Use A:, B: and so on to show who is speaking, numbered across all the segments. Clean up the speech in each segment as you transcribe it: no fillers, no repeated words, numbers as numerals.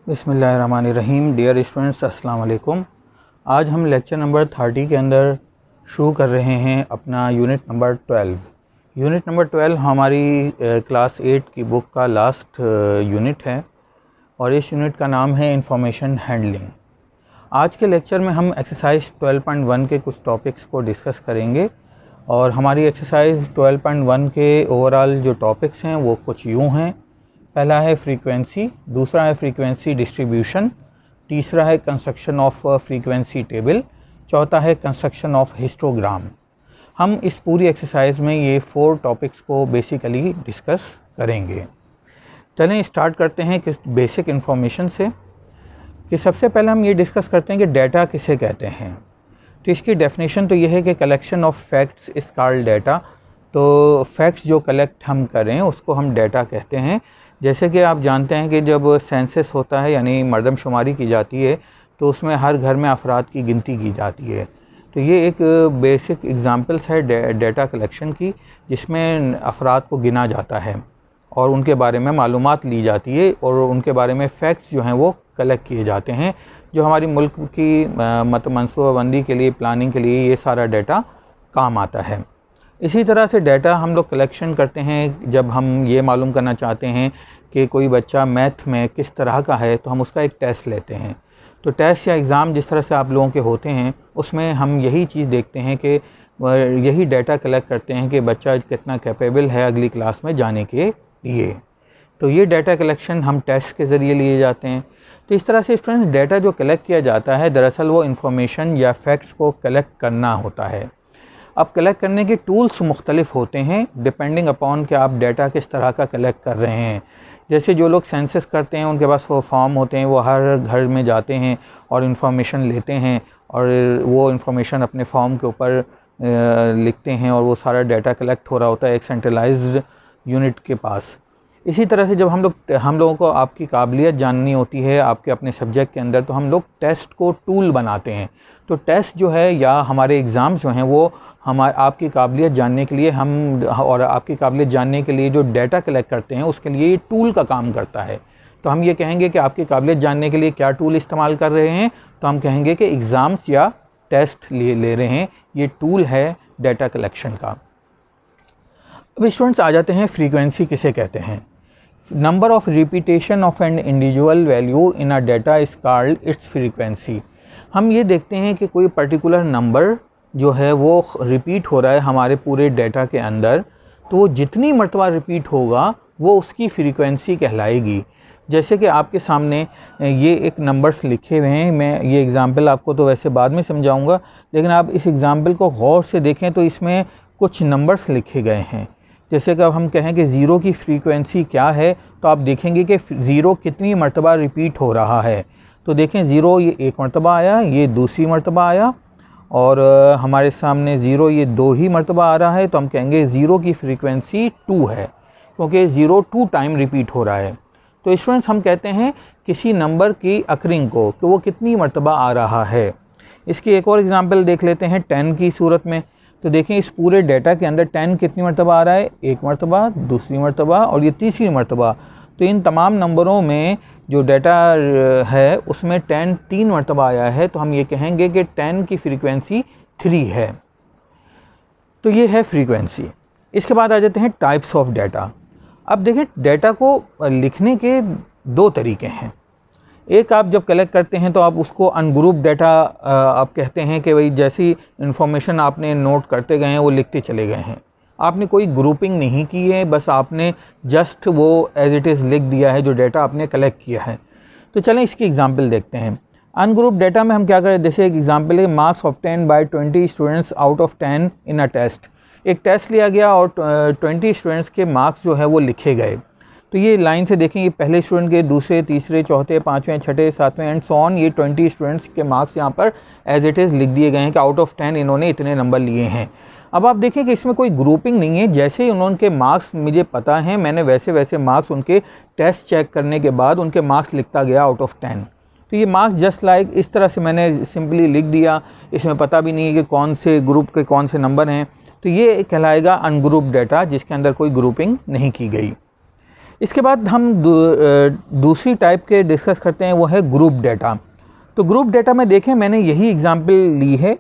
A: बिस्मिल्लाहिर्रहमानिर्रहीम। Dear students, अस्सलाम वालेकुम। आज हम लेक्चर नंबर 30 के अंदर शुरू कर रहे हैं अपना यूनिट नंबर 12। यूनिट नंबर 12 हमारी क्लास 8 की बुक का लास्ट यूनिट है और इस यूनिट का नाम है इंफॉर्मेशन हैंडलिंग। आज के लेक्चर में हम एक्सरसाइज 12.1 के कुछ टॉपिक्स को डिस्कस करेंगे और हमारी एक्सरसाइज 12.1 के ओवरऑल जो टॉपिक्स हैं वो कुछ यूँ हैं। पहला है फ्रीक्वेंसी, दूसरा है फ्रीक्वेंसी डिस्ट्रीब्यूशन, तीसरा है कंस्ट्रक्शन ऑफ फ्रीक्वेंसी टेबल, चौथा है कंस्ट्रक्शन ऑफ हिस्टोग्राम। हम इस पूरी एक्सरसाइज में ये 4 टॉपिक्स को बेसिकली डिस्कस करेंगे। चलें स्टार्ट करते हैं किस बेसिक इन्फॉर्मेशन से कि सबसे पहले हम ये डिस्कस करते हैं कि डाटा किसे कहते हैं। तो इसकी डेफिनेशन तो ये है कि collection of facts is called data. तो फैक्ट्स जो कलेक्ट हम करें उसको हम डाटा कहते हैं। जैसे कि आप जानते हैं कि जब सेंसस होता है यानी मरदमशुमारी की जाती है तो उसमें हर घर में अफराद की गिनती की जाती है। तो ये एक बेसिक एग्जांपल्स है डाटा कलेक्शन की, जिसमें अफराद को गिना जाता है और उनके बारे में मालूमात ली जाती है और उनके बारे में फ़ैक्ट्स जो हैं वो कलेक्ट किए जाते हैं, जो हमारी मुल्क की मनसूबाबंदी के लिए, प्लानिंग के लिए ये सारा डाटा काम आता है। इसी तरह से डाटा हम लोग कलेक्शन करते हैं जब हम ये मालूम करना चाहते हैं कि कोई बच्चा मैथ में किस तरह का है, तो हम उसका एक टेस्ट लेते हैं। तो टेस्ट या एग्ज़ाम जिस तरह से आप लोगों के होते हैं उसमें हम यही चीज़ देखते हैं कि यही डाटा कलेक्ट करते हैं कि बच्चा कितना कैपेबल है अगली क्लास में जाने के लिए। तो ये डाटा कलेक्शन हम टेस्ट के ज़रिए लिए जाते हैं। तो इस तरह से स्टूडेंट्स डाटा जो कलेक्ट किया जाता है दरअसल वो इन्फॉर्मेशन या फैक्ट्स को कलेक्ट करना होता है। अब कलेक्ट करने के टूल्स मुख्तलिफ होते हैं डिपेंडिंग अपॉन कि आप डाटा किस तरह का कलेक्ट कर रहे हैं। जैसे जो लोग सेंसस करते हैं उनके पास वो फॉर्म होते हैं, वो हर घर में जाते हैं और इन्फॉर्मेशन लेते हैं और वो इन्फॉर्मेशन अपने फॉर्म के ऊपर लिखते हैं और वो सारा डाटा कलेक्ट हो रहा होता है एक सेंट्रलाइज्ड यूनिट के पास। इसी तरह से जब हम लोगों को आपकी काबिलियत जाननी होती है आपके अपने सब्जेक्ट के अंदर, तो हम लोग टेस्ट को टूल बनाते हैं। तो टेस्ट जो है या हमारे एग्ज़ाम्स जो हैं वो आपकी काबिलियत जानने के लिए आपकी काबिलियत जानने के लिए जो डाटा कलेक्ट करते हैं उसके लिए ये टूल का काम करता है। तो हम ये कहेंगे कि आपकी काबिलियत जानने के लिए क्या टूल इस्तेमाल कर रहे हैं, तो हम कहेंगे कि एग्ज़ाम्स या टेस्ट ले रहे हैं, ये टूल है डाटा कलेक्शन का। अब स्टूडेंट्स आ जाते हैं फ्रीक्वेंसी किसे कहते हैं। Number of repetition of an individual value in a data is called its frequency. हम ये देखते हैं कि कोई पर्टिकुलर नंबर जो है वो रिपीट हो रहा है हमारे पूरे डाटा के अंदर, तो वो जितनी मरतबा रिपीट होगा वो उसकी फ्रीक्वेंसी कहलाएगी। जैसे कि आपके सामने ये एक नंबर्स लिखे हुए हैं, मैं ये एग्ज़ाम्पल आपको तो वैसे बाद में समझाऊंगा, लेकिन आप इस एग्ज़ाम्पल को गौर से देखें तो इसमें कुछ नंबर्स लिखे गए हैं। जैसे कि अब हम कहें कि ज़ीरो की फ्रीक्वेंसी क्या है, तो आप देखेंगे कि ज़ीरो कितनी मरतबा रिपीट हो रहा है। तो देखें ज़ीरो ये एक मरतबा आया, ये दूसरी मरतबा आया और हमारे सामने ज़ीरो ये 2 ही मरतबा आ रहा है, तो हम कहेंगे ज़ीरो की फ्रीक्वेंसी 2 है, क्योंकि ज़ीरो 2 टाइम रिपीट हो रहा है। तो स्टूडेंट्स हम कहते हैं किसी नंबर की अकरिंग को कि वो कितनी मरतबा आ रहा है। इसकी एक और एग्ज़ाम्पल देख लेते हैं 10 की सूरत में। तो देखें इस पूरे डाटा के अंदर 10 कितनी मरतबा आ रहा है, एक मरतबा, दूसरी मरतबा और ये तीसरी मरतबा। तो इन तमाम नंबरों में जो डाटा है उसमें 10 3 मरतबा आया है, तो हम ये कहेंगे कि 10 की फ्रीक्वेंसी 3 है। तो ये है फ्रीक्वेंसी। इसके बाद आ जाते हैं टाइप्स ऑफ डाटा। अब देखें डाटा को लिखने के 2 तरीके हैं। एक, आप जब कलेक्ट करते हैं तो आप उसको अनग्रुप डाटा आप कहते हैं कि भाई जैसी इन्फॉर्मेशन आपने नोट करते गए हैं वो लिखते चले गए हैं, आपने कोई ग्रुपिंग नहीं की है, बस आपने जस्ट वो एज इट इज़ लिख दिया है जो डाटा आपने कलेक्ट किया है। तो चलें इसकी एग्जांपल देखते हैं। अनग्रुप डाटा में हम क्या करें, जैसे एक एग्जांपल है marks obtained by 20 students out of 10 in a test. एक टेस्ट लिया गया और 20 स्टूडेंट्स के मार्क्स जो है वो लिखे गए। तो ये लाइन से देखें, ये पहले स्टूडेंट के, दूसरे, तीसरे, चौथे, पाँचवें, छठे, सातवें एंड सो ऑन, ये 20 स्टूडेंट्स के मार्क्स यहाँ पर एज इट इज़ लिख दिए गए हैं कि आउट ऑफ 10 इन्होंने इतने नंबर लिए हैं। अब आप देखें कि इसमें कोई ग्रुपिंग नहीं है, जैसे ही उनके मार्क्स मुझे पता है मैंने वैसे वैसे मार्क्स उनके टेस्ट चेक करने के बाद उनके मार्क्स लिखता गया आउट ऑफ 10। तो ये मार्क्स जस्ट लाइक इस तरह से मैंने सिंपली लिख दिया, इसमें पता भी नहीं है कि कौन से ग्रुप के कौन से नंबर हैं। तो ये कहलाएगा अनग्रुप डाटा जिसके अंदर कोई ग्रुपिंग नहीं की गई। इसके बाद हम दूसरी टाइप के डिस्कस करते हैं, वो है ग्रुप डेटा। तो ग्रुप डेटा में देखें मैंने यही एग्जांपल ली है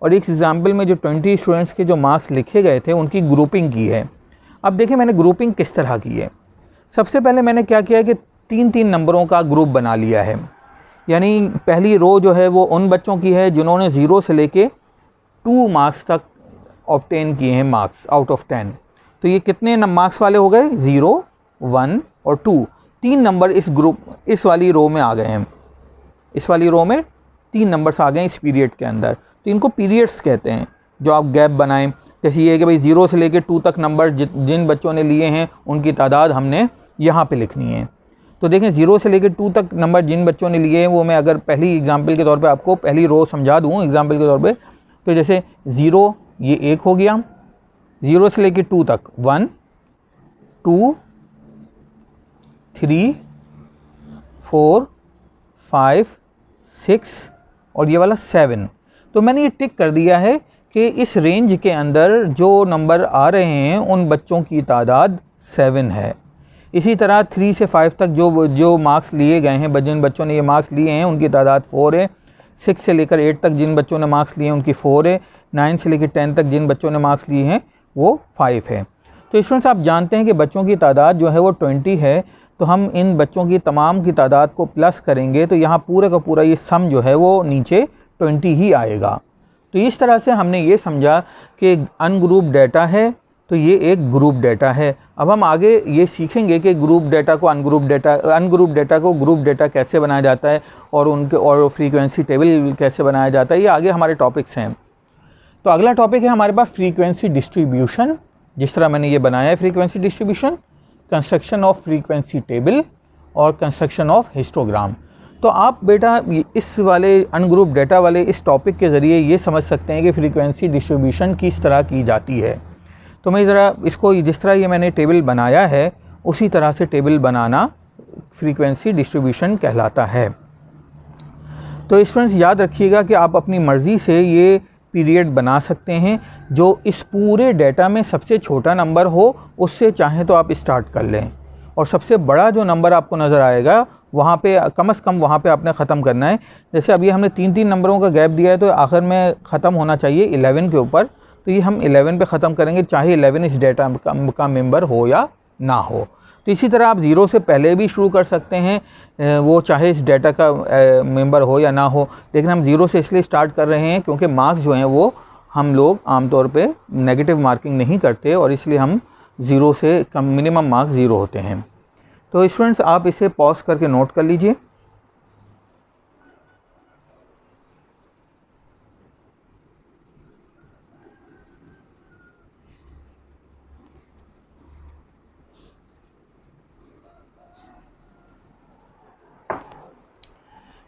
A: और एक एग्जांपल में जो 20 स्टूडेंट्स के जो मार्क्स लिखे गए थे उनकी ग्रुपिंग की है। अब देखें मैंने ग्रुपिंग किस तरह की है। सबसे पहले मैंने क्या किया है कि 3-3 नंबरों का ग्रुप बना लिया है। यानी पहली रो जो है वो उन बच्चों की है जिन्होंने 0 से लेके 2 मार्क्स तक ऑब्टेन किए हैं, मार्क्स आउट ऑफ 10। तो ये कितने मार्क्स वाले हो गए? 0, 1 और 2। 3 नंबर इस ग्रुप, इस वाली रो में आ गए हैं। इस वाली रो में 3 नंबर्स आ गए इस पीरियड के अंदर। तो इनको पीरियड्स कहते हैं, जो आप गैप बनाएं। जैसे ये है कि भाई 0 से लेके 2 तक नंबर जिन बच्चों ने लिए हैं उनकी तादाद हमने यहाँ पे लिखनी है। तो देखें 0 से लेके 2 तक नंबर जिन बच्चों ने लिए हैं, वो मैं अगर पहली एग्जांपल के तौर पे आपको पहली रो समझा दूँ एग्जांपल के तौर पे, तो जैसे 0 ये 1 हो गया, 0 से लेके 2 तक 1, 2, 3, 4, 5, 6 और ये वाला 7। तो मैंने ये टिक कर दिया है कि इस रेंज के अंदर जो नंबर आ रहे हैं उन बच्चों की तादाद 7 है। इसी तरह 3 से 5 तक जो मार्क्स लिए गए हैं, जिन बच्चों ने ये मार्क्स लिए हैं उनकी तादाद 4 है। 6 से लेकर 8 तक जिन बच्चों ने मार्क्स लिए हैं उनकी 4 है। 9 से लेकर 10 तक जिन बच्चों ने मार्क्स लिए हैं वो 5 है। तो स्टूडेंट्स आप जानते हैं कि बच्चों की तादाद जो है वो 20 है। तो हम इन बच्चों की तमाम की तादाद को प्लस करेंगे तो यहाँ पूरा का पूरा ये सम जो है वो नीचे 20 ही आएगा। तो इस तरह से हमने ये समझा कि अनग्रुप डाटा है तो ये एक ग्रुप डाटा है। अब हम आगे ये सीखेंगे कि ग्रुप डाटा को अनग्रुप डाटा को ग्रुप डाटा कैसे बनाया जाता है और फ्रीक्वेंसी टेबल कैसे बनाया जाता है। ये आगे हमारे टॉपिक्स हैं। तो अगला टॉपिक है हमारे पास फ्रीक्वेंसी डिस्ट्रीब्यूशन। जिस तरह मैंने ये बनाया है frequency distribution, construction of frequency table और कंस्ट्रक्शन ऑफ हिस्टोग्राम। तो आप बेटा इस वाले अनग्रुप डाटा वाले इस टॉपिक के ज़रिए ये समझ सकते हैं कि फ्रीक्वेंसी डिस्ट्रीब्यूशन किस तरह की जाती है। तो मैं ज़रा इसको जिस तरह ये मैंने टेबल बनाया है उसी तरह से टेबल बनाना फ्रीक्वेंसी डिस्ट्रीब्यूशन कहलाता है। तो स्टूडेंट्स याद रखिएगा कि आप अपनी मर्ज़ी से ये पीरियड बना सकते हैं। जो इस पूरे डाटा में सबसे छोटा नंबर हो उससे चाहें तो आप स्टार्ट कर लें और सबसे बड़ा जो नंबर आपको नज़र आएगा वहाँ पे कम से कम वहाँ पे आपने ख़त्म करना है। जैसे अभी हमने 3-3 नंबरों का गैप दिया है तो आखिर में ख़त्म होना चाहिए 11 के ऊपर। तो ये हम 11 पे ख़त्म करेंगे, चाहे 11 इस डाटा का मेंबर हो या ना हो। तो इसी तरह आप 0 से पहले भी शुरू कर सकते हैं, वो चाहे इस डाटा का मेंबर हो या ना हो। लेकिन हम 0 से इसलिए स्टार्ट कर रहे हैं क्योंकि मार्क्स जो हैं वो हम लोग आमतौर पे नेगेटिव मार्किंग नहीं करते और इसलिए हम 0 से कम मिनिमम मार्क्स 0 होते हैं। तो स्टूडेंट्स आप इसे पॉज करके नोट कर लीजिए।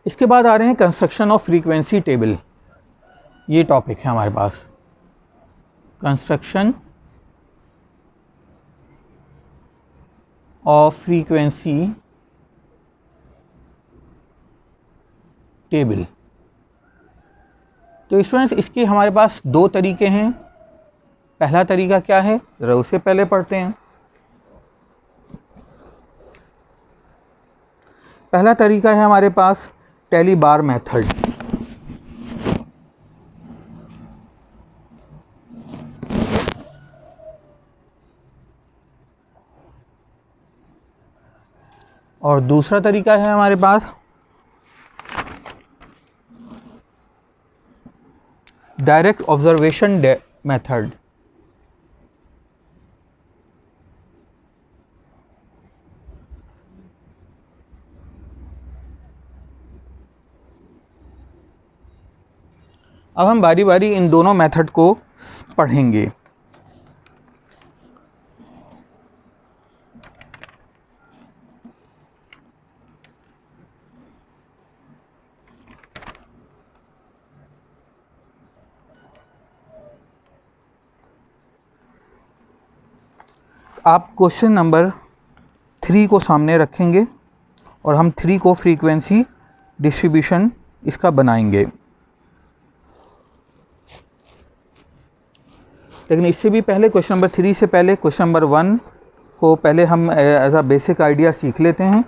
A: इसके बाद आ रहे हैं कंस्ट्रक्शन ऑफ फ्रीक्वेंसी टेबल। ये टॉपिक है हमारे पास, कंस्ट्रक्शन ऑफ फ्रीक्वेंसी टेबल। तो स्टूडेंट्स इसके हमारे पास 2 तरीके हैं। पहला तरीका क्या है ज़रा उसे पहले पढ़ते हैं। पहला तरीका है हमारे पास टेली बार मेथड। और दूसरा तरीका है हमारे पास डायरेक्ट ऑब्जर्वेशन मेथड। अब हम बारी बारी इन दोनों मेथड को पढ़ेंगे। आप क्वेश्चन नंबर 3 को सामने रखेंगे और हम 3 को फ्रीक्वेंसी डिस्ट्रीब्यूशन इसका बनाएंगे। लेकिन इससे भी पहले क्वेश्चन नंबर 3 से पहले क्वेश्चन नंबर 1 को पहले हम एज अ बेसिक आइडिया सीख लेते हैं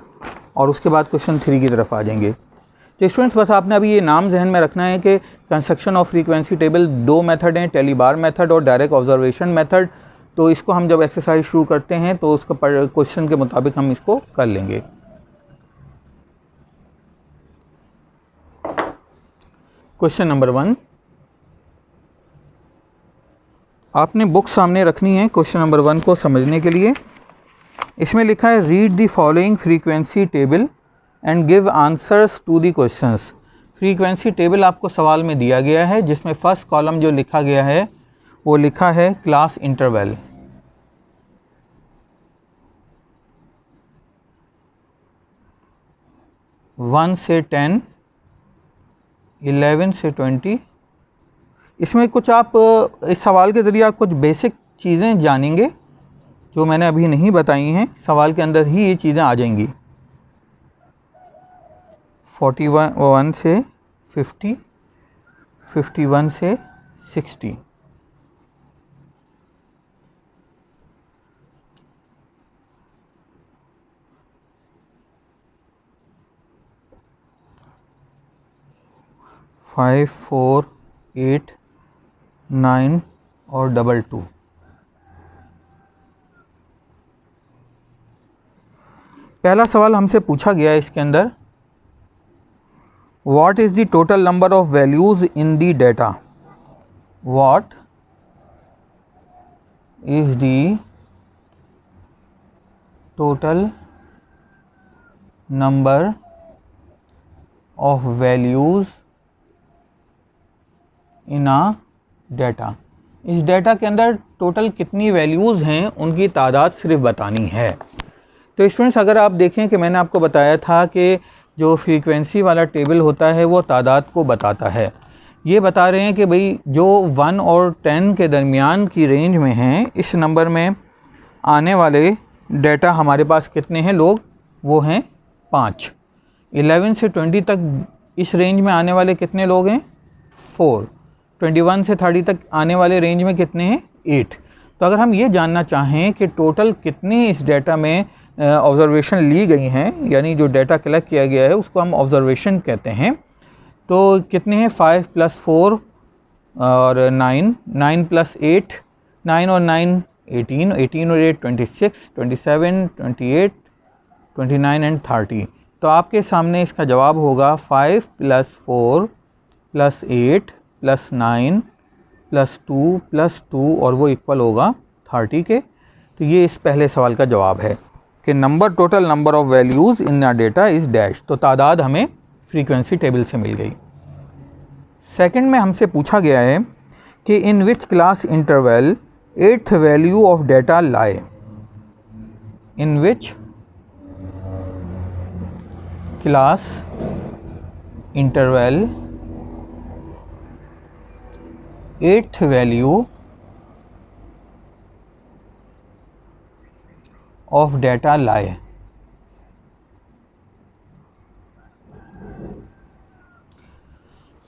A: और उसके बाद क्वेश्चन 3 की तरफ आ जाएंगे। तो स्टूडेंट्स बस आपने अभी ये नाम जहन में रखना है कि construction of frequency table 2 method हैं, टेली बार मेथड और डायरेक्ट ऑब्जर्वेशन मेथड। तो इसको हम जब एक्सरसाइज शुरू करते हैं तो उसका क्वेश्चन के मुताबिक हम इसको कर लेंगे। क्वेश्चन नंबर 1 आपने बुक सामने रखनी है क्वेश्चन नंबर 1 को समझने के लिए। इसमें लिखा है read the following frequency table and give answers to the questions. Frequency table आपको सवाल में दिया गया है, जिसमें फर्स्ट कॉलम जो लिखा गया है वो लिखा है क्लास इंटरवल। वन से 10, 11 से 20। इसमें कुछ आप इस सवाल के ज़रिए आप कुछ बेसिक चीज़ें जानेंगे जो मैंने अभी नहीं बताई हैं। सवाल के अंदर ही ये चीज़ें आ जाएंगी। 41 से 50, 51 से 60। फाइव, 4, 8, 9 और 2, 2। पहला सवाल हमसे पूछा गया है इसके अंदर, what is the total number of values in the data. What is the total number of values in a data. इस डेटा के अंदर टोटल कितनी वैल्यूज़ हैं उनकी तादाद सिर्फ बतानी है। तो स्टूडेंट्स अगर आप देखें कि मैंने आपको बताया था कि जो फ्रीक्वेंसी वाला टेबल होता है वो तादाद को बताता है। ये बता रहे हैं कि भाई जो 1 और 10 के दरमियान की रेंज में हैं, इस नंबर में आने वाले डेटा हमारे पास कितने हैं लोग, वो हैं 5। 11 से 20 तक इस रेंज में आने वाले कितने लोग हैं, 4। 21 से 30 तक आने वाले रेंज में कितने हैं, 8। तो अगर हम ये जानना चाहें कि टोटल कितने इस डेटा में ऑब्जर्वेशन ली गई हैं, यानी जो डेटा कलेक्ट किया गया है उसको हम ऑब्जर्वेशन कहते हैं, तो कितने हैं, 5 + 4 और 9, 9 + 8, 9 और 9 18, 18 और 8 26, 27, 28, 29 एंड 30। तो आपके सामने इसका जवाब होगा 5 + 4 + 8 + 9 + 2 + 2 और वो इक्वल होगा 30 के। तो ये इस पहले सवाल का जवाब है कि total number of values in a data is dash. तो तादाद हमें फ्रीक्वेंसी टेबल से मिल गई। सेकंड में हमसे पूछा गया है कि in which class interval 8th value of data lie. In which class interval 8th value of data lie.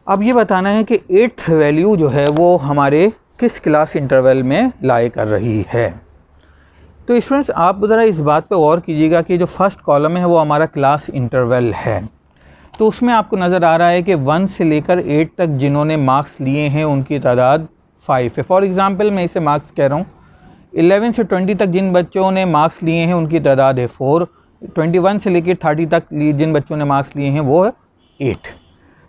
A: अब ये बताना है कि 8th वैल्यू जो है वो हमारे किस क्लास इंटरवल में लाए कर रही है। तो स्टूडेंट्स आप ज़रा इस बात पे गौर कीजिएगा कि जो फर्स्ट कॉलम है वो हमारा क्लास इंटरवल है। तो उसमें आपको नज़र आ रहा है कि 1 से लेकर 8 तक जिन्होंने मार्क्स लिए हैं उनकी तादाद 5 है। फॉर एग्ज़ाम्पल मैं इसे मार्क्स कह रहा हूँ। 11 से 20 तक जिन बच्चों ने मार्क्स लिए हैं उनकी तादाद है 4। 21 से लेकर 30 तक जिन बच्चों ने मार्क्स लिए हैं वो है 8।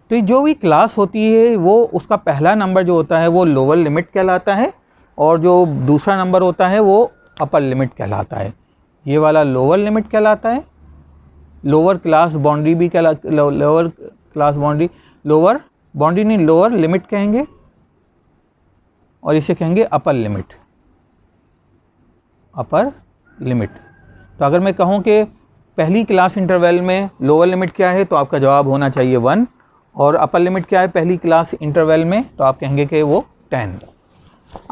A: तो जो भी क्लास होती है वो उसका पहला नंबर जो होता है वो लोअर लिमिट कहलाता है और जो दूसरा नंबर होता है वो अपर लिमिट कहलाता है। ये वाला लोअर लिमिट कहलाता है, लोअर क्लास बाउंड्री भी lower class boundary, lower boundary नहीं लोअर लिमिट कहेंगे और इसे कहेंगे अपर लिमिट। Upper limit. तो अगर मैं कहूँ कि पहली क्लास इंटरवल में लोअर लिमिट क्या है तो आपका जवाब होना चाहिए 1 और अपर लिमिट क्या है पहली क्लास इंटरवल में तो आप कहेंगे कि वो 10।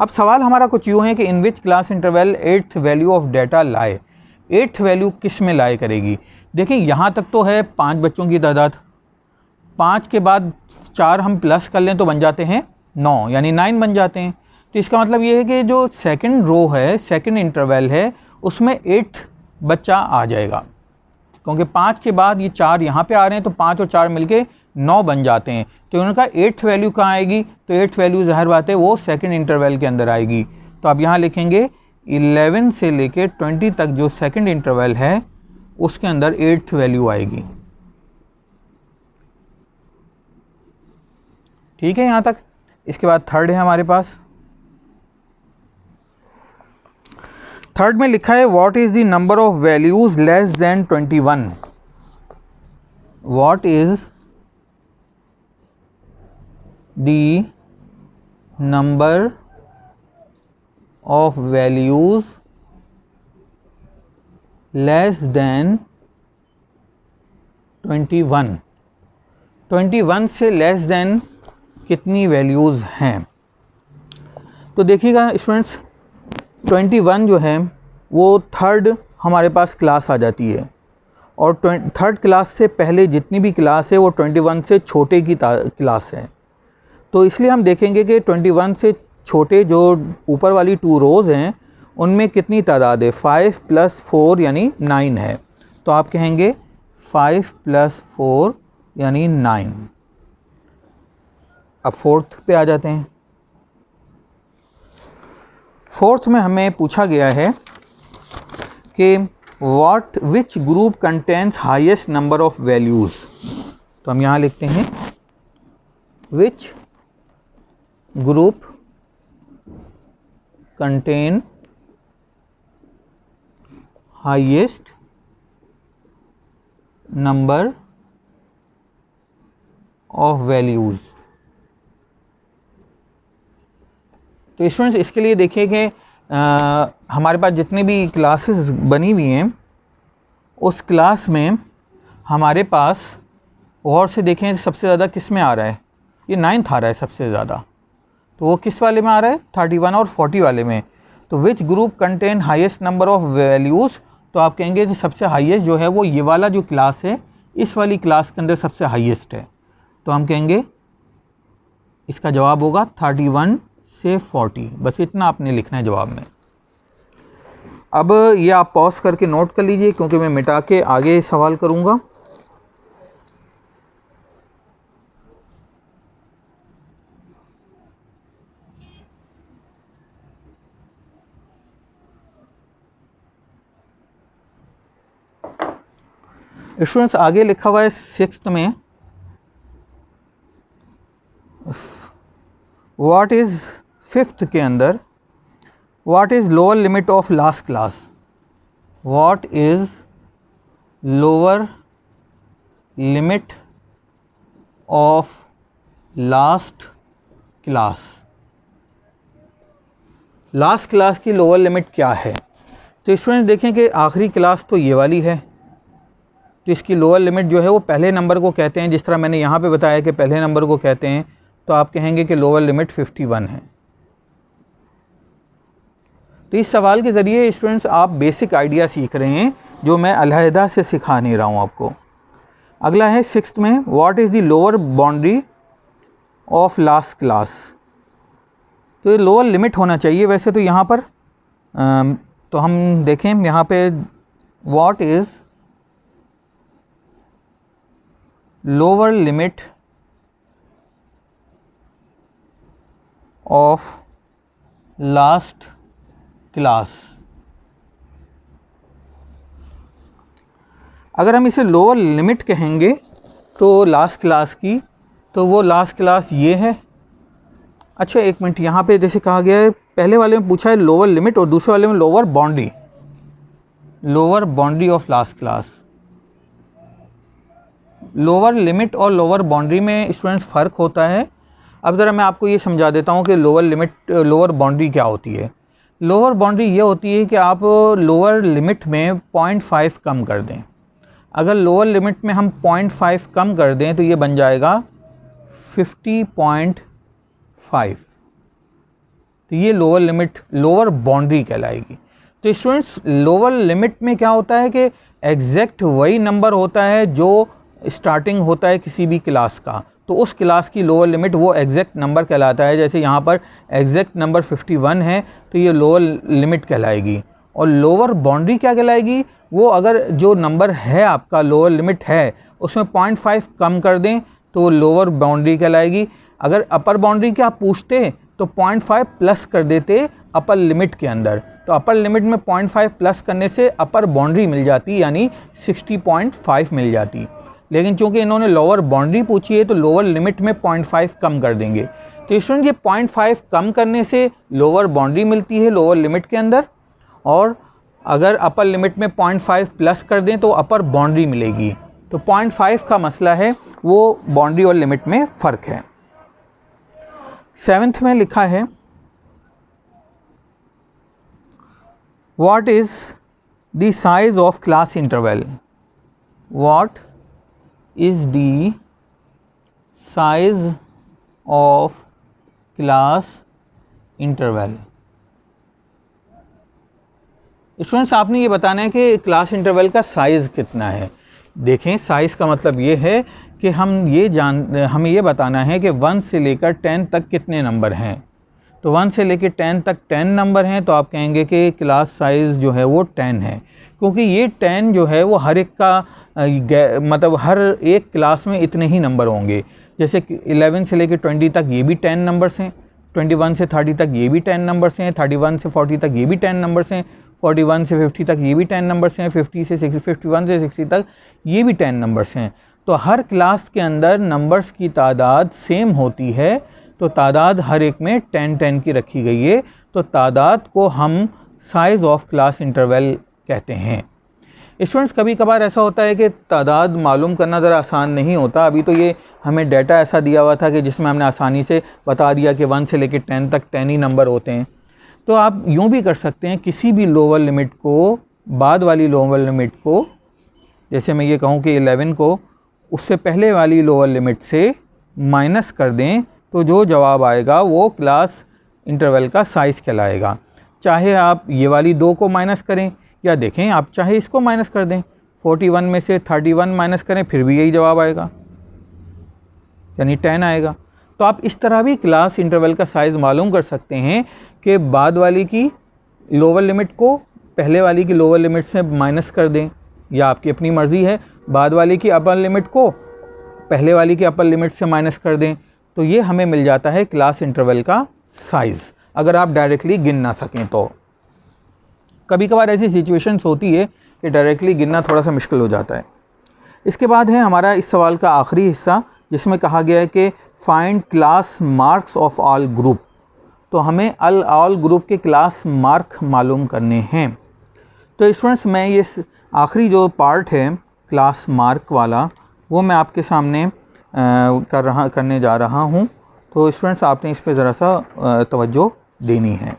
A: अब सवाल हमारा कुछ यूँ है कि in which class interval 8th value of data lie. 8th value किस में लाए करेगी। देखिए यहाँ तक तो है 5 बच्चों की तादाद, 5 के बाद 4 हम प्लस कर लें तो बन जाते हैं 9 यानी 9 बन जाते हैं। तो इसका मतलब ये है कि जो सेकंड रो है, सेकंड इंटरवल है उसमें 8th बच्चा आ जाएगा, क्योंकि 5 के बाद ये 4 यहाँ पे आ रहे हैं तो 5 और 4 मिलके 9 बन जाते हैं। तो उनका 8th वैल्यू कहाँ आएगी? तो 8th वैल्यू ज़ाहिर बात है वो सेकंड इंटरवल के अंदर आएगी। तो आप यहाँ लिखेंगे 11 से लेके 20 तक जो सेकंड इंटरवल है उसके अंदर 8th वैल्यू आएगी। ठीक है यहाँ तक। इसके बाद थर्ड है हमारे पास। थर्ड में लिखा है what is the number of values less than 21। What is the number of values less than 21। 21 से लेस देन कितनी वैल्यूज़ हैं? तो देखिएगा स्टूडेंट्स, 21 जो है वो थर्ड हमारे पास क्लास आ जाती है, और थर्ड क्लास से पहले जितनी भी क्लास है वो 21 से छोटे की क्लास है। तो इसलिए हम देखेंगे कि 21 से छोटे जो ऊपर वाली 2 रोज़ हैं उनमें कितनी तादाद है? 5 + 4 यानी 9 है। तो आप कहेंगे 5 + 4 यानी 9। अब फोर्थ पे आ जाते हैं। फोर्थ में हमें पूछा गया है कि which group contains highest number of values. तो हम यहाँ लिखते हैं which group contain highest number of values. तो स्टूडेंट्स इसके लिए देखिए कि हमारे पास जितनी भी क्लासेस बनी हुई हैं उस क्लास में हमारे पास गौर से देखें सबसे ज़्यादा किस में आ रहा है? ये 9th आ रहा है सबसे ज़्यादा। तो वो किस वाले में आ रहा है? 31 और 40 वाले में। तो which group contain highest number of values. तो आप कहेंगे कि सबसे हाईएस्ट जो है वो ये वाला जो क्लास है, इस वाली क्लास के अंदर सबसे हाईएस्ट है। तो हम कहेंगे इसका जवाब होगा 31 से 40। बस इतना आपने लिखना है जवाब में। अब ये आप पॉज करके नोट कर लीजिए, क्योंकि मैं मिटा के आगे सवाल करूँगा। स्टूडेंट्स आगे लिखा हुआ है 6th में, व्हाट इज़ 5th के अंदर what is lower limit of last class. What is lower limit of last class. Last class की लोअर लिमिट क्या है? तो स्टूडेंट्स देखें कि आखिरी क्लास तो ये वाली है, तो इसकी लोअर लिमिट जो है वो पहले नंबर को कहते हैं। जिस तरह मैंने यहाँ पे बताया कि पहले नंबर को कहते हैं, तो आप कहेंगे कि लोअर लिमिट 51 है। तो इस सवाल के ज़रिए स्टूडेंट्स आप बेसिक आइडिया सीख रहे हैं जो मैं अलहदा से सिखा नहीं रहा हूँ आपको। अगला है 6th में, what is the lower boundary of last class. तो ये लोअर लिमिट होना चाहिए वैसे तो यहाँ पर। तो हम देखें यहाँ पे what is lower limit of last class. अगर हम इसे लोअर लिमिट कहेंगे तो लास्ट क्लास की, तो वो लास्ट क्लास ये है। अच्छा एक मिनट, यहाँ पे जैसे कहा गया है पहले वाले में पूछा है लोअर लिमिट और दूसरे वाले में lower boundary, lower boundary of last class. Lower limit और लोअर बाउंड्री में स्टूडेंट्स फ़र्क होता है। अब ज़रा मैं आपको ये समझा देता हूँ कि लोअर लिमिट लोअर बाउंड्री क्या होती है। लोअर बाउंड्री ये होती है कि आप लोअर लिमिट में 0.5 कम कर दें। अगर लोअर लिमिट में हम 0.5 कम कर दें तो ये बन जाएगा 50.5। तो ये लोअर लिमिट लोअर बाउंड्री कहलाएगी। तो स्टूडेंट्स लोअर लिमिट में क्या होता है कि एग्जैक्ट वही नंबर होता है जो स्टार्टिंग होता है किसी भी क्लास का, तो उस क्लास की लोअर लिमिट वो एग्जैक्ट नंबर कहलाता है। जैसे यहाँ पर एग्जैक्ट नंबर 51 है तो ये लोअर लिमिट कहलाएगी। और लोअर बाउंड्री क्या कहलाएगी, वो अगर जो नंबर है आपका लोअर लिमिट है उसमें 0.5 कम कर दें तो लोअर बाउंड्री कहलाएगी। अगर अपर बाउंड्री के आप पूछते तो 0.5 प्लस कर देते अपर लिमिट के अंदर, तो अपर लिमिट में 0.5 प्लस करने से अपर बाउंड्री मिल जाती, यानी 60.5 मिल जाती। लेकिन चूंकि इन्होंने लोअर बाउंड्री पूछी है तो लोअर लिमिट में 0.5 कम कर देंगे। तो स्टूडेंट ये 0.5 कम करने से लोअर बाउंड्री मिलती है लोअर लिमिट के अंदर, और अगर अपर लिमिट में 0.5 प्लस कर दें तो अपर बाउंड्री मिलेगी। तो 0.5 का मसला है, वो बाउंड्री और लिमिट में फ़र्क है। 7th में लिखा है what is the size of class interval, what is the size of class interval. Students आपने ये बताना है कि क्लास इंटरवल का साइज़ कितना है। देखें, साइज़ का मतलब ये है कि हमें ये बताना है कि 1 से लेकर 10 तक कितने नंबर हैं। तो 1 से लेकर 10 तक 10 नंबर हैं, तो आप कहेंगे कि क्लास साइज़ जो है वो 10 है, क्योंकि ये 10 जो है वो हर एक का मतलब हर एक क्लास में इतने ही नंबर होंगे। जैसे 11 से लेकर 20 तक ये भी 10 नंबर्स हैं, 21 से 30 तक ये भी 10 नंबर्स हैं, 31 से 40 तक ये भी 10 नंबर्स हैं, 41 से 50 तक ये भी 10 नंबर्स हैं, 51 से 60 तक ये भी 10 नंबर्स हैं। तो हर क्लास के अंदर नंबर्स की तादाद सेम होती है, तो तादाद हर एक में 10-10 की रखी गई है। तो तादाद को हम साइज़ ऑफ क्लास इंटरवल कहते हैं। स्टूडेंट्स कभी कभार ऐसा होता है कि तादाद मालूम करना ज़रा आसान नहीं होता। अभी तो ये हमें डाटा ऐसा दिया हुआ था कि जिसमें हमने आसानी से बता दिया कि 1 से लेकर 10 तक 10 ही नंबर होते हैं। तो आप यूँ भी कर सकते हैं, किसी भी लोअर लिमिट को बाद वाली लोअर लिमिट को, जैसे मैं ये कहूँ कि 11 को उससे पहले वाली लोअर लिमिट से माइनस कर दें तो जो जवाब आएगा वो क्लास इंटरवल का साइज़ कहलाएगा। चाहे आप ये वाली 2 को माइनस करें, या देखें आप चाहे इसको माइनस कर दें, 41 में से 31 माइनस करें फिर भी यही जवाब आएगा, यानी 10 आएगा। तो आप इस तरह भी क्लास इंटरवल का साइज़ मालूम कर सकते हैं कि बाद वाली की लोअर लिमिट को पहले वाली की लोअर लिमिट से माइनस कर दें, या आपकी अपनी मर्ज़ी है बाद वाली की अपर लिमिट को पहले वाली की अपर लिमिट से माइनस कर दें। तो ये हमें मिल जाता है क्लास इंटरवल का साइज़, अगर आप डायरेक्टली गिन ना सकें तो। कभी कभार ऐसी सिचुएशंस होती है कि डायरेक्टली गिनना थोड़ा सा मुश्किल हो जाता है। इसके बाद है हमारा इस सवाल का आखिरी हिस्सा, जिसमें कहा गया है कि find class marks of all group. तो हमें ऑल ग्रुप के क्लास मार्क मालूम करने हैं। तो स्टूडेंट्स मैं ये आखिरी जो पार्ट है क्लास मार्क वाला वो मैं आपके सामने करने जा रहा हूँ। तो स्टूडेंट्स आपने इस पे ज़रा सा तवज्जो देनी है।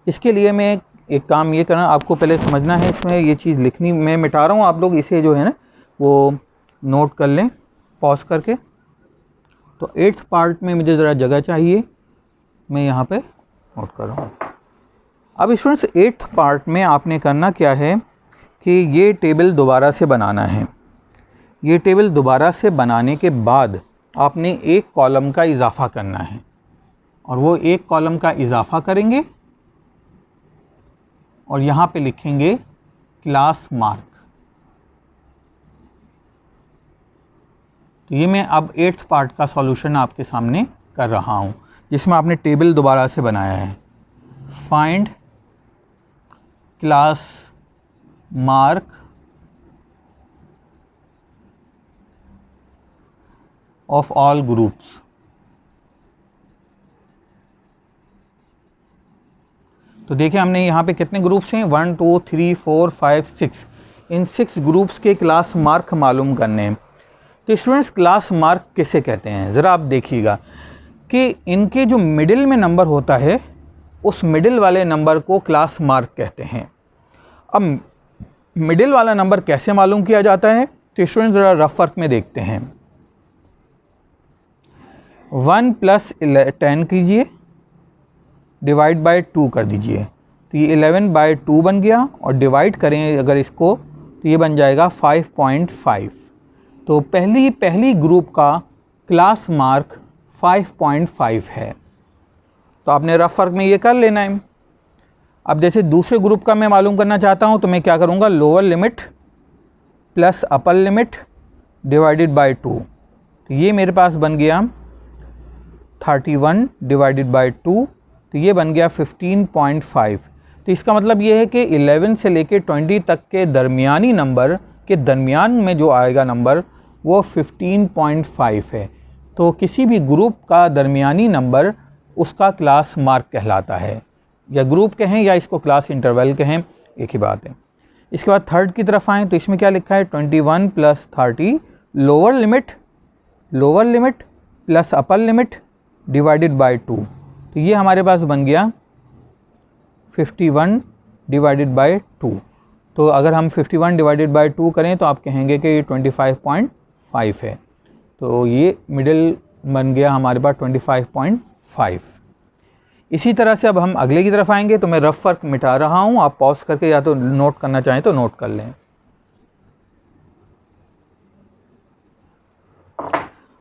A: इसके लिए मैं एक काम ये करना, आपको पहले समझना है, इसमें ये चीज़ लिखनी मैं मिटा रहा हूँ, आप लोग इसे जो है ना वो नोट कर लें पॉज करके। तो 8th पार्ट में मुझे ज़रा जगह चाहिए, मैं यहाँ पे नोट कर रहा हूँ। अब स्टूडेंट्स 8th पार्ट में आपने करना क्या है कि ये टेबल दोबारा से बनाना है। ये टेबल दोबारा से बनाने के बाद आपने एक कॉलम का इजाफ़ा करना है, और वो एक कॉलम का इजाफ़ा करेंगे और यहाँ पे लिखेंगे क्लास मार्क। तो ये मैं अब 8th पार्ट का सॉल्यूशन आपके सामने कर रहा हूँ, जिसमें आपने टेबल दोबारा से बनाया है। Find class mark of all groups. तो देखिए हमने यहाँ पे कितने ग्रुप्स हैं, 1 2 3 4 5 6। इन 6 ग्रुप्स के क्लास मार्क मालूम करने हैं। तो स्टूडेंट्स क्लास मार्क किसे कहते हैं, ज़रा आप देखिएगा कि इनके जो मिडिल में नंबर होता है उस मिडिल वाले नंबर को क्लास मार्क कहते हैं। अब मिडिल वाला नंबर कैसे मालूम किया जाता है, तो स्टूडेंट्स ज़रा रफ वर्क में देखते हैं। 1 + 10 कीजिए, डिवाइड बाय 2 कर दीजिए, तो ये 11/2 बन गया, और डिवाइड करें अगर इसको तो ये बन जाएगा 5.5। तो पहली ग्रुप का क्लास मार्क 5.5 है। तो आपने रफ वर्क में ये कर लेना है। अब जैसे दूसरे ग्रुप का मैं मालूम करना चाहता हूँ, तो मैं क्या करूँगा, lower limit plus upper limit divided by 2। तो ये मेरे पास बन गया 31 डिवाइडेड बाय 2, तो ये बन गया 15.5। तो इसका मतलब ये है कि 11 से लेके 20 तक के दरमियानी नंबर के दरमियान में जो आएगा नंबर वो 15.5 है। तो किसी भी ग्रुप का दरमियानी नंबर उसका क्लास मार्क कहलाता है, या ग्रुप कहें या इसको क्लास इंटरवल कहें, एक ही बात है। इसके बाद थर्ड की तरफ आएँ तो इसमें क्या लिखा है, 21 plus 30 lower limit plus upper limit divided by 2। तो ये हमारे पास बन गया 51 डिवाइडेड बाय 2। तो अगर हम 51 डिवाइडेड बाय 2 करें तो आप कहेंगे कि ये 25.5 है। तो ये मिडिल बन गया हमारे पास 25.5। इसी तरह से अब हम अगले की तरफ आएंगे। तो मैं रफ वर्क मिटा रहा हूँ, आप पॉज करके या तो नोट करना चाहें तो नोट कर लें।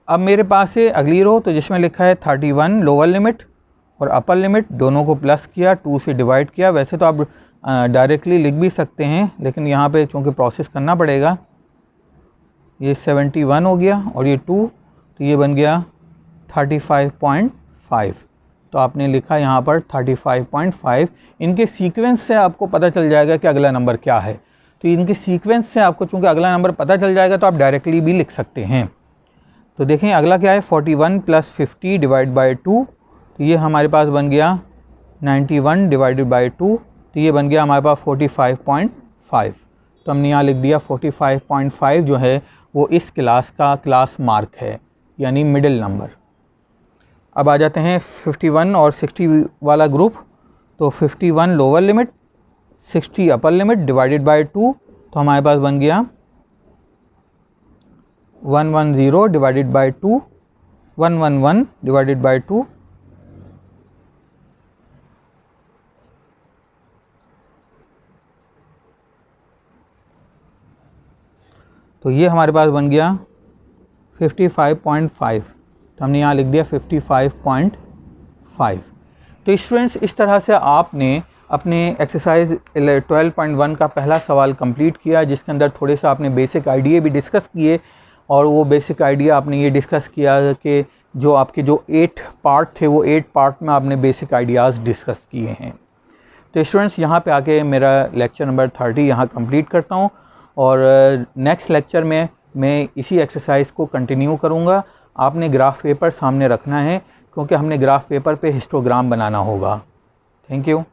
A: अब मेरे पास है अगली रो, तो जिसमें लिखा है 31 लोअर लिमिट और अपर लिमिट दोनों को प्लस किया, 2 से डिवाइड किया। वैसे तो आप डायरेक्टली लिख भी सकते हैं, लेकिन यहाँ पे चूँकि प्रोसेस करना पड़ेगा। ये 71 हो गया और ये 2, तो ये बन गया 35.5। तो आपने लिखा यहाँ पर 35.5। इनके सीक्वेंस से आपको पता चल जाएगा कि अगला नंबर क्या है। तो इनके सीक्वेंस से आपको चूँकि अगला नंबर पता चल जाएगा तो आप डायरेक्टली भी लिख सकते हैं। तो देखें अगला क्या है, 41 प्लस 50 डिवाइड बाई 2। तो ये हमारे पास बन गया 91 डिवाइडेड बाई 2। तो ये बन गया हमारे पास 45.5। तो हमने यहाँ लिख दिया 45.5 जो है वो इस क्लास का क्लास मार्क है, यानी मिडिल नंबर। अब आ जाते हैं 51 और 60 वाला ग्रुप। तो 51 lower limit 60 upper limit divided by 2। तो हमारे पास बन गया 110 डिवाइडेड बाई 2, 111 डिवाइडेड बाई 2। तो ये हमारे पास बन गया 55.5। तो हमने यहाँ लिख दिया 55.5। तो स्टूडेंट्स इस तरह से आपने अपने एक्सरसाइज 12.1 का पहला सवाल कंप्लीट किया, जिसके अंदर थोड़े से आपने बेसिक आइडिया भी डिस्कस किए। और वो बेसिक आइडिया आपने ये डिस्कस किया कि जो आपके जो 8 पार्ट थे वो 8 पार्ट में आपने बेसिक आइडियाज़ डिस्कस किए हैं। तो स्टूडेंट्स यहाँ पे आके मेरा लेक्चर नंबर 30 यहाँ कंप्लीट करता हूँ, और नेक्स्ट लेक्चर में मैं इसी एक्सरसाइज को कंटिन्यू करूँगा। आपने ग्राफ पेपर सामने रखना है, क्योंकि हमने ग्राफ पेपर पे हिस्टोग्राम बनाना होगा। Thank you.